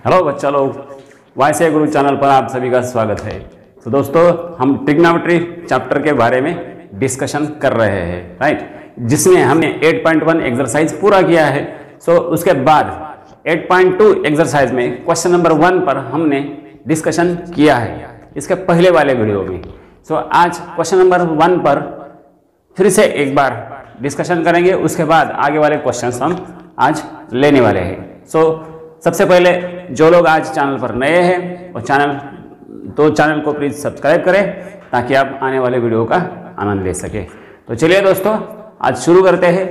Hello बच्चा लोग, वाईसीआई गुरु channel पर आप सभी का स्वागत है। तो दोस्तों, हम ट्रिग्नोमेट्री चैप्टर के बारे में डिस्कशन कर रहे हैं, राइट, जिसमें हमने 8.1 एक्सरसाइज पूरा किया है। सो उसके बाद 8.2 एक्सरसाइज में क्वेश्चन नंबर 1 पर हमने डिस्कशन किया है इसके पहले वाले वीडियो में। सो आज क्वेश्चन नंबर 1 पर फिर से एक बार डिस्कशन करेंगे, उसके बाद आगे वाले क्वेश्चंस हम आज लेने वाले हैं। सो सबसे पहले जो लोग आज चैनल पर नए हैं वो चैनल को प्लीज़ सब्सक्राइब करें ताकि आप आने वाले वीडियो का आनंद ले सके। तो चलिए दोस्तों, आज शुरू करते हैं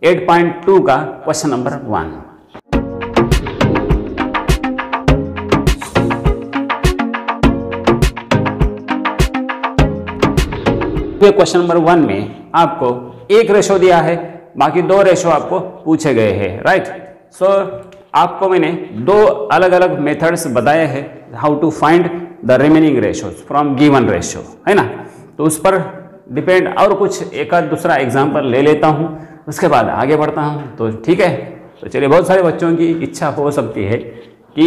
8.2 का क्वेश्चन नंबर 1। क्वेश्चन नंबर 1 में आपको एक रेशो दिया है, बाकी 2 रेशो आपको पूछे गए हैं, राइट। सो आपको मैंने 2 अलग अलग मेथड्स बताए हैं how to find the remaining ratios from given ratio, है ना। तो उस पर डिपेंड और कुछ एक आध दूसरा एग्जाम्पल ले लेता हूँ, उसके बाद आगे बढ़ता हूँ। तो ठीक है, तो चलिए, बहुत सारे बच्चों की इच्छा हो सकती है कि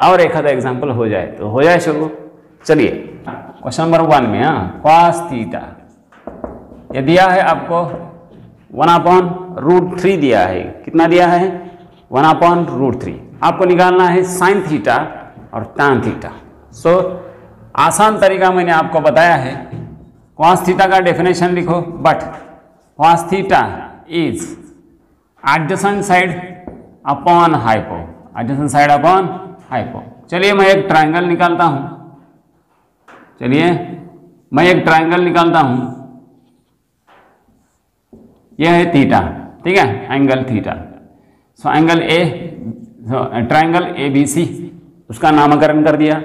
और एक आधा एग्जाम्पल हो जाए, तो हो जाए शुरू। चलिए क्वेश्चन नंबर 1 में cos थीटा ये दिया है आपको 1/√3 दिया है। कितना दिया है? 1/√3। आपको निकालना है साइन थीटा और tan थीटा। सो आसान तरीका मैंने आपको बताया है, cos थीटा का डेफिनेशन लिखो, but cos theta is adjacent side upon hypo, adjacent side upon hypo. चलिए मैं एक ट्राइंगल निकालता हूं, यह है थीटा, ठीक है, angle theta. So angle A, triangle ABC, उसका नामकरण कर दिया,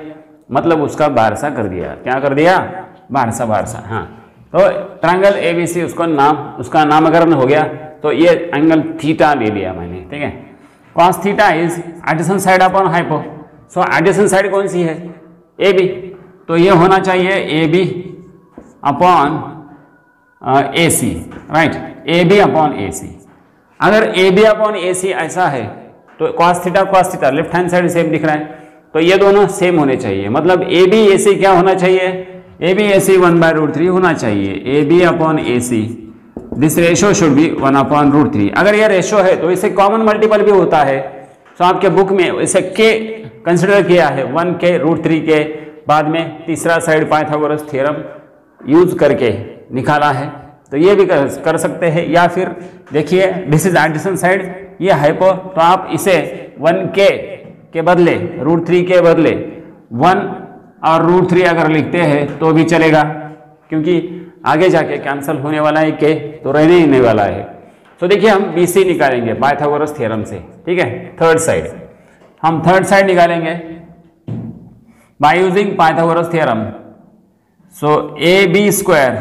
मतलब उसका बारसा कर दिया। क्या कर दिया? बारसा। हाँ, तो ट्राइंगल ABC उसका नामकरण हो गया। तो ये एंगल थीटा ले लिया मैंने, ठीक है। cos theta is adjacent side upon hypo. So adjacent side कौन सी है? AB, तो ये होना चाहिए AB upon AC, right, AB upon AC। अगर AB अपॉन AC ऐसा है तो cos theta left hand side same दिख रहा है, तो ये दोनों सेम होने चाहिए। मतलब AB AC क्या होना चाहिए? AB AC 1/√3 होना चाहिए। AB upon AC, this ratio should be 1/√3। अगर ये रेशो है तो इसे कॉमन मल्टीपल भी होता है। तो आपके बुक में इसे K कंसिडर किया है, 1K√3 के बाद में तीसरा साइड पाइथागोरस थ्योरम यूज करके निकाला है, तो ये भी कर सकते हैं। या फिर देखिए, दिस इज एडजेसेंट साइड, ये हाइपो, तो आप इसे 1K के बदले √3 के बदले 1 और √3 अगर लिखते हैं तो भी चलेगा, क्योंकि आगे जाके कैंसिल होने वाला है K, तो रहने ही नहीं वाला है। तो देखिए, हम BC निकालेंगे पाइथागोरस थ्योरम से, ठीक है। थर्ड साइड निकालेंगे by using Pythagoras theorem. So AB square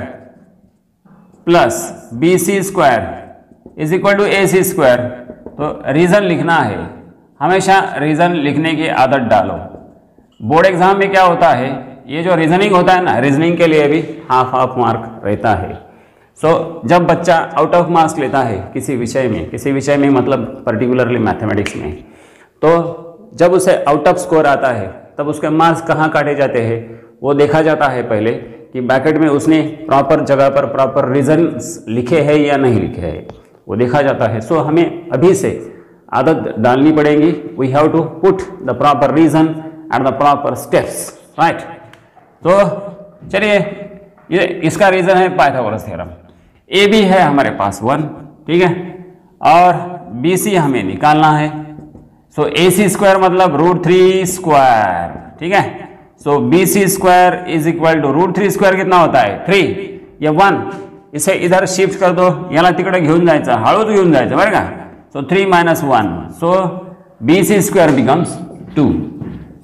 plus BC square is equal to AC square। तो रीजन लिखना है, हमेशा रीजन लिखने की आदत डालो। बोर्ड एग्जाम में क्या होता है, ये जो रीजनिंग होता है ना, रीजनिंग के लिए भी हाफ मार्क रहता है। सो जब बच्चा आउट ऑफ मार्क्स लेता है किसी विषय में मतलब पर्टिकुलरली मैथमेटिक्स में, तो जब उसे आउट ऑफ स्कोर आता है तब उसके मार्क्स कहाँ काटे जाते हैं वो देखा जाता है पहले, कि ब्रैकेट में उसने प्रॉपर जगह पर प्रॉपर रीजन लिखे हैं या नहीं लिखे हैं, वो देखा जाता है। सो हमें अभी से आदत डालनी पड़ेगी, we have to put the proper reason at the proper steps, right. तो चलिए, ये इसका रीजन है पाइथागोरस थ्योरम। AB है हमारे पास 1, ठीक है, और BC हमें निकालना है। सो AC स्क्वायर मतलब √3 स्क्वायर, ठीक है। So BC square is equal to √3 square कितना होता है? 3। ये 1, इसे इधर शिफ्ट कर दो, याला तिकडे घेऊन जायचं, हळूच घेऊन जायचं बरं का। सो 3 - 1, सो BC स्क्वायर बिकम्स 2।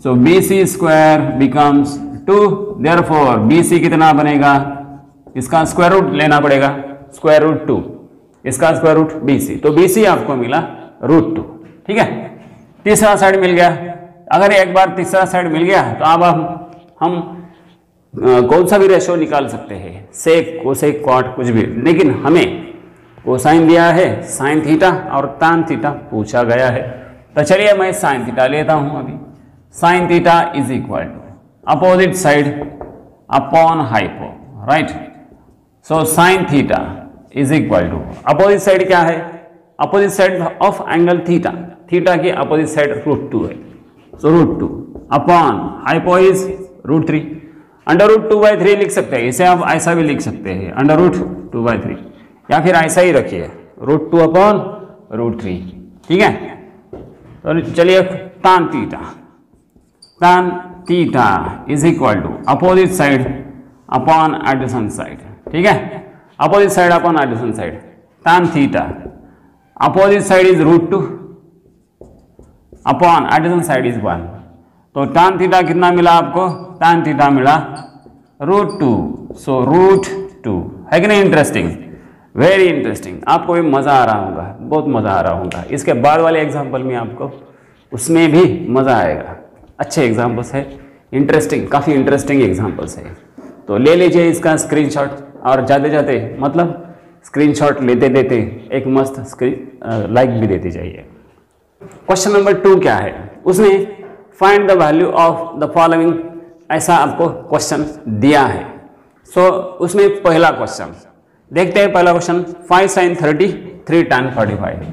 सो BC square becomes 2, therefore BC कितना बनेगा? इसका स्क्वायर रूट लेना पड़ेगा, स्क्वायर रूट 2, इसका स्क्वायर रूट BC, तो BC आपको मिला √2, ठीक है। तीसरा साइड मिल गया। अगर एक बार तीसरा साइड मिल गया तो अब हम कौन सा भी रेशो निकाल सकते हैं, सेक, कोसेक, कॉट, कुछ भी, लेकिन हमें कोसाइन दिया है, साइन थीटा और तान थीटा पूछा गया है। तो चलिए मैं साइन थीटा लेता हूं अभी। Sine theta is equal to opposite side upon hypo, right. So sine theta is equal to opposite side क्या है, opposite side of angle theta, theta की अपोजिट साइड √2 है, सो √2 अपॉन हाइपो इज √3, √2/3 लिख सकते हैं, इसे आप ऐसा भी लिख सकते हैं √2/3, या फिर ऐसा ही रखिए √2 अपॉन √3, ठीक है। तो चलिए tan theta is equal to opposite side upon adjacent side, ठीक है, opposite side upon adjacent side, tan theta opposite side is √2 upon adjacent side is 1, तो tan थीटा कितना मिला आपको, tan थीटा मिला √2, सो √2, है कि नहीं इंटरेस्टिंग, वेरी इंटरेस्टिंग। आपको भी मज़ा आ रहा होगा, बहुत मज़ा आ रहा होगा। इसके बाद वाले एग्जाम्पल में आपको उसमें भी मज़ा आएगा, अच्छे एग्जाम्पल्स है, इंटरेस्टिंग, काफ़ी इंटरेस्टिंग एग्जाम्पल्स है। तो ले लीजिए इसका स्क्रीनशॉट, और जाते जाते मतलब स्क्रीनशॉट लेते लेते एक मस्त स्क्रीन लाइक भी देते जाइए। क्वेश्चन नंबर 2 क्या है, उसने find the value of the following, ऐसा आपको क्वेश्चन दिया है। सो उसमें पहला क्वेश्चन देखते हैं, पहला question 5 sin 30 3 tan 45,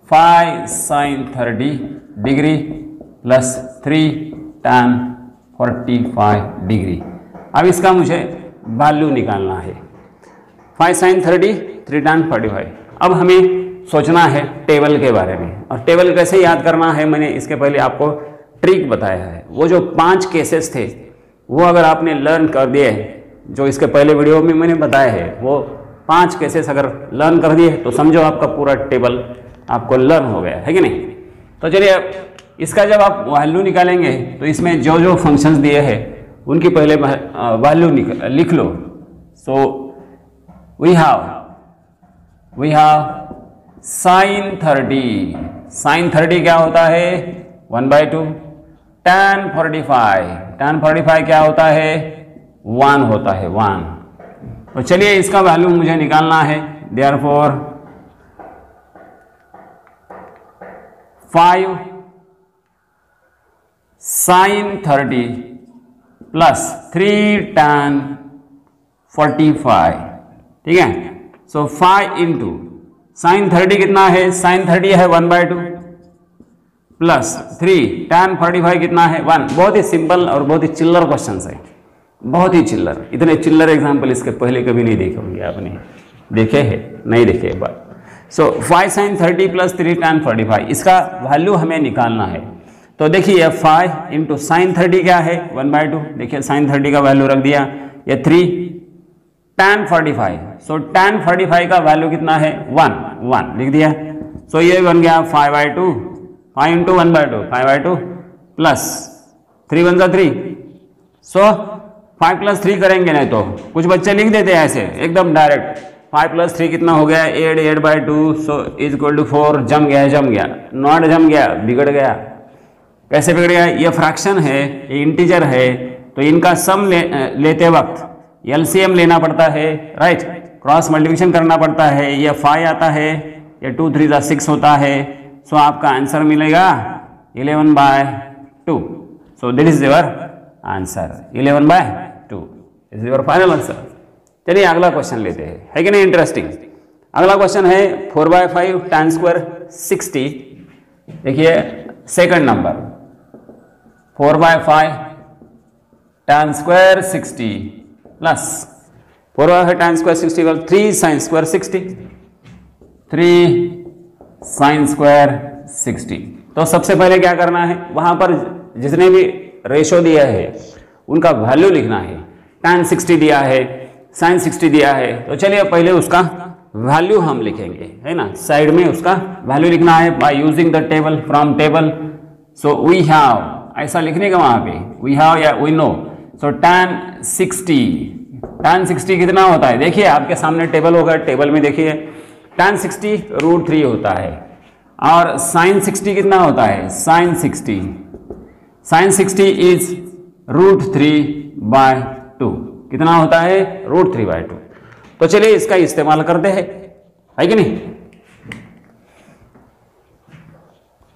5 sin 30 degree plus 3 tan 45 degree. अब इसका मुझे वैल्यू निकालना है, 5 sin 30 3 tan 45। अब हमें सोचना है टेबल के बारे में, और टेबल कैसे याद करना है मैंने इसके पहले आपको ट्रिक बताया है। वो जो 5 केसेस थे वो अगर आपने लर्न कर दिए, जो इसके पहले वीडियो में मैंने बताया है, वो 5 केसेस अगर लर्न कर दिए तो समझो आपका पूरा टेबल आपको लर्न हो गया, है कि नहीं। तो चलिए इसका जब आप वैल्यू निकालेंगे तो इसमें जो जो फंक्शंस दिए हैं उनकी पहले वैल्यू लिख लो। सो वी हैव साइन 30 क्या होता है 1/2, tan 45 क्या होता है 1 होता है 1। तो चलिए इसका वैल्यू मुझे निकालना है, देयरफॉर 5 sin 30 प्लस 3 tan 45, ठीक है। सो 5 इंटू साइन 30 कितना है, sin 30 है 1/2 प्लस 3 tan 45 कितना है 1। बहुत ही सिंपल और बहुत ही चिल्लर क्वेश्चन है, बहुत ही चिल्लर। इतने चिल्लर एग्जाम्पल इसके पहले कभी नहीं देखे होंगे आपने, देखे हैं नहीं देखे एक बार। सो 5 sin 30 प्लस 3 tan 45, इसका वैल्यू हमें निकालना है। तो देखिए 5 इंटू साइन 30 क्या है 1/2, देखिए साइन 30 का वैल्यू रख दिया, ये 3 tan 45, सो tan 45 का वैल्यू कितना है 1 लिख दिया। सो ये बन गया 5/2, 5 इंटू 1/2 5/2 प्लस 3 1 3। सो 5 प्लस 3 करेंगे, नहीं तो कुछ बच्चे लिख देते हैं ऐसे एकदम डायरेक्ट, 5 प्लस 3 कितना हो गया 8/2, सो इज इक्वल टू 4, जम गया, नॉट जम गया, बिगड़ गया। कैसे बिगड़ गया, ये फ्रैक्शन है, ये इंटीजर है, तो इनका सम लेते वक्त एलसीएम लेना पड़ता है, राइट, क्रॉस मल्टीप्लिकेशन करना पड़ता है। ये 5 आता है, ये 2 3 6 होता है। सो आपका आंसर मिलेगा 11/2। So this is your answer, 11/2 is your final answer. चलिए अगला क्वेश्चन लेते हैं, है कि नहीं इंटरेस्टिंग। अगला क्वेश्चन है 4/5 tan स्क्वायर 60। देखिए second number 4/5 tan square 60 plus 4/5 tan square 60 equal 3 sin square 60, 3 sin square 60। तो सबसे पहले क्या करना है, वहां पर जितने भी रेशो दिया है उनका वैल्यू लिखना है। tan 60 दिया है, sin 60 दिया है, तो चलिए पहले उसका वैल्यू हम लिखेंगे, है ना, साइड में उसका वैल्यू लिखना है by using the table, from table. So we have, ऐसा लिखने का वहां पे वी हैव या वी नो। सो tan 60 कितना होता है, देखिए आपके सामने टेबल होगा, टेबल में देखिए tan 60 √3 होता है, और sin 60 कितना होता है, sin 60 इज √3/2, कितना होता है √3/2। तो चलिए इसका इस्तेमाल करते हैं, है कि नहीं।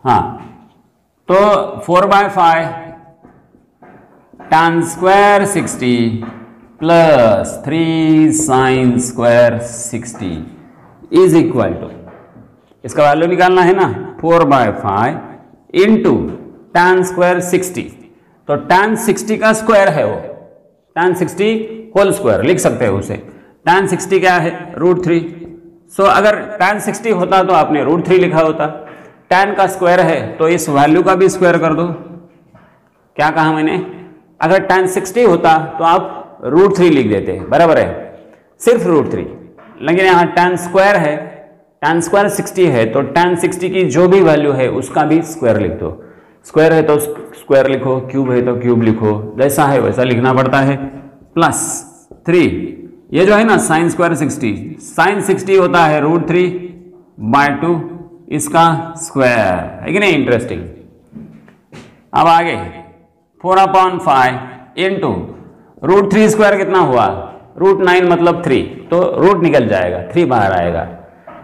हाँ, तो 4/5 tan square 60 plus 3 sin square 60 is equal to, इसका वैल्यू निकालना है ना, 4/5 इंटू tan स्क्वायर 60। तो tan 60 का स्क्वायर है वो, tan 60 होल स्क्वायर लिख सकते हो उसे। tan 60 क्या है, √3। सो अगर tan 60 होता तो आपने √3 लिखा होता। tan का स्क्वायर है तो इस वैल्यू का भी स्क्वायर कर दो। क्या कहा मैंने, अगर tan 60 होता तो आप √3 लिख देते, बराबर है, सिर्फ √3। लेकिन यहाँ tan स्क्वायर है, tan स्क्वायर 60 है, तो tan 60 की जो भी वैल्यू है उसका भी स्क्वायर लिख दो। स्क्वायर है तो स्क्वायर लिखो, क्यूब है तो क्यूब लिखो, जैसा है वैसा लिखना पड़ता है। प्लस 3, ये जो है ना sin स्क्वायर 60, sin 60 होता है √3/2 इसका स्क्वायर, है कि नहीं, इंटरेस्टिंग। अब आगे 4/5 इंटू √3 स्क्वायर कितना हुआ, √9 मतलब 3, तो रूट निकल जाएगा, 3 बाहर आएगा।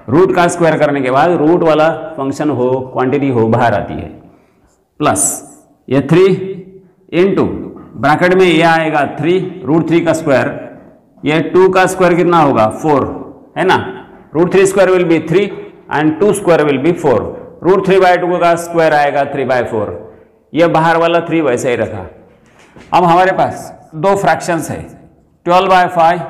रूट का स्क्वायर करने के बाद रूट वाला फंक्शन हो, क्वांटिटी हो, बाहर आती है। प्लस ये 3 इंटू ब्रैकेट में ये आएगा 3, √3 का स्क्वायर, ये 2 का स्क्वायर कितना होगा 4, है ना, √3 square will be 3 and 2 square will be 4, √3/2 का स्क्वायर आएगा 3/4, ये बाहर वाला 3 वैसे ही रखा। अब हमारे पास दो फ्रैक्शंस है, 12/5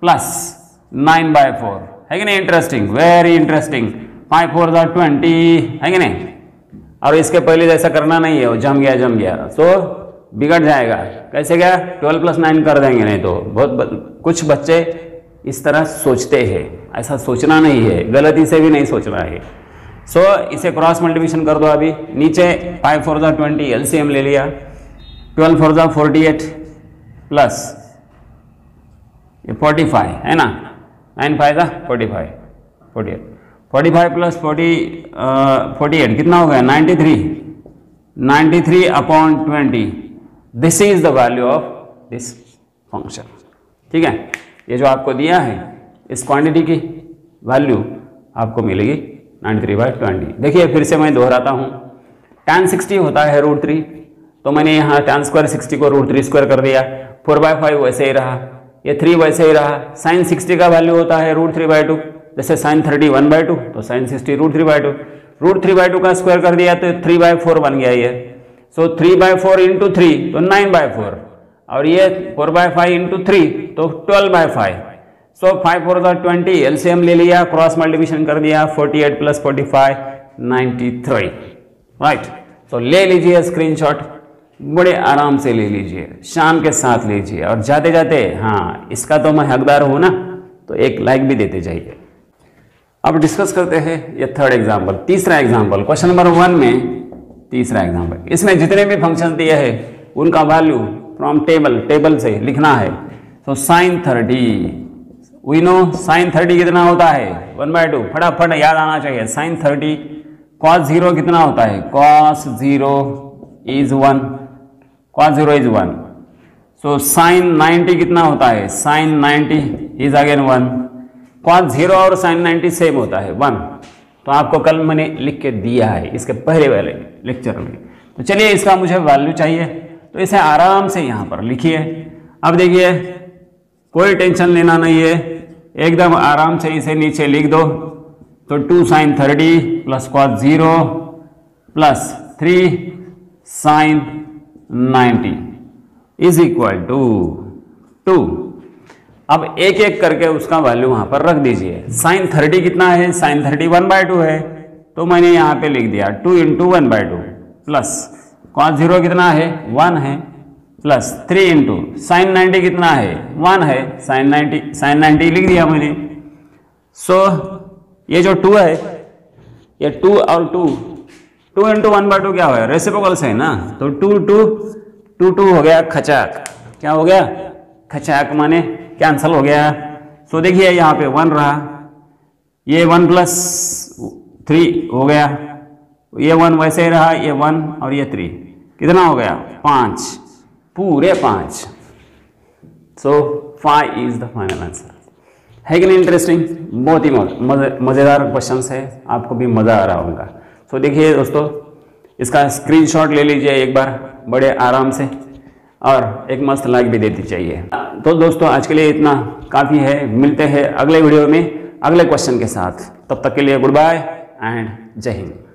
प्लस 9/4, है कि नहीं, इंटरेस्टिंग, वेरी इंटरेस्टिंग। 5 4 20, है कि नहीं। और इसके पहले जैसा करना नहीं है, वो जम गया तो बिगड़ जाएगा। कैसे गया, 12 + 9 कर देंगे, नहीं तो कुछ बच्चे इस तरह सोचते हैं, ऐसा सोचना नहीं है, गलती से भी नहीं सोचना है। सो इसे क्रॉस मल्टीप्लिकेशन कर दो। अभी नीचे 5 4 20 एलसीएम ले लिया, 12 4 48 प्लस ये 45, है ना, 9 5 45, 45 प्लस 48 कितना हो गया, 93/20। This is the value of this function. ठीक है, ये जो आपको दिया है इस क्वांटिटी की वैल्यू आपको मिलेगी 93/20। देखिए फिर से मैं दोहराता हूँ, tan 60 होता है √3, तो मैंने यहाँ tan स्क्वायर 60 को √3 स्क्वायर कर दिया, 4/5 वैसे ही रहा, ये 3 वैसे ही रहा। sin 60 का वैल्यू होता है √3/2, जैसे sin 30 1/2, तो sin 60 √3/2, √3/2 का स्क्वायर कर दिया तो 3/4 बन गया ये। सो 3/4 इंटू 3 तो 9/4, और ये 4/5 इंटू 3 तो 12/5। सो 5 4 20 एलसीएम ले लिया, क्रॉस मल्टीप्लिकेशन कर दिया, 48 + 45 93, राइट। तो ले लीजिए स्क्रीनशॉट, बड़े आराम से ले लीजिए, शान के साथ लीजिए, और जाते जाते हाँ इसका तो मैं हकदार हूँ ना, तो एक लाइक भी देते जाइए। अब डिस्कस करते हैं ये थर्ड एग्जाम्पल, तीसरा एग्जाम्पल, क्वेश्चन नंबर 1 में तीसरा एग्जाम्पल। इसमें जितने भी फंक्शन दिए हैं उनका वैल्यू फ्रॉम टेबल से लिखना है। तो sin 30, वी नो sin 30 कितना होता है 1/2, फटाफट याद आना चाहिए। sin 30 cos 0 कितना होता है, cos 0 is 1, cos 0 is 1। So sin 90 कितना होता है, sin 90 is अगेन 1। cos 0 और sin 90 सेम होता है 1, तो आपको कल मैंने लिख के दिया है इसके पहले वाले लेक्चर में। तो चलिए इसका मुझे वैल्यू चाहिए, तो इसे आराम से यहाँ पर लिखिए। अब देखिए कोई टेंशन लेना नहीं है, एकदम आराम से इसे नीचे लिख दो। तो 2 sin 30 plus cos 0 plus 3 sin 90 is equal to 2। अब एक एक करके उसका वैल्यू वहां पर रख दीजिए। sin 30 कितना है, sin 30 1/2 है, तो मैंने यहाँ पे लिख दिया 2 × 1/2 प्लस cos 0 कितना है 1 है, प्लस 3 × sin 90 कितना है 1 है, sin 90 लिख दिया मैंने। सो ये जो 2 है, ये 2 और 2 × 1/2 क्या होगा, रेसिप्रोकल्स है ना, तो 2 हो गया खचाक। क्या हो गया, खचाक माने कैंसल हो गया। सो देखिए यहाँ पे 1 रहा, ये 1 + 3 हो गया, ये 1 वैसे ही रहा, ये 1 और ये 3 कितना हो गया 5, पूरे 5। सो 5 इज द फाइनल आंसर। है कि नहीं इंटरेस्टिंग, बहुत ही मज़ेदार क्वेश्चन है, आपको भी मज़ा आ रहा होगा। सो देखिए दोस्तों, इसका स्क्रीनशॉट ले लीजिए एक बार बड़े आराम से, और एक मस्त लाइक भी देती चाहिए। तो दोस्तों आज के लिए इतना काफ़ी है, मिलते हैं अगले वीडियो में अगले क्वेश्चन के साथ। तब तक के लिए गुड बाय एंड जय हिंद।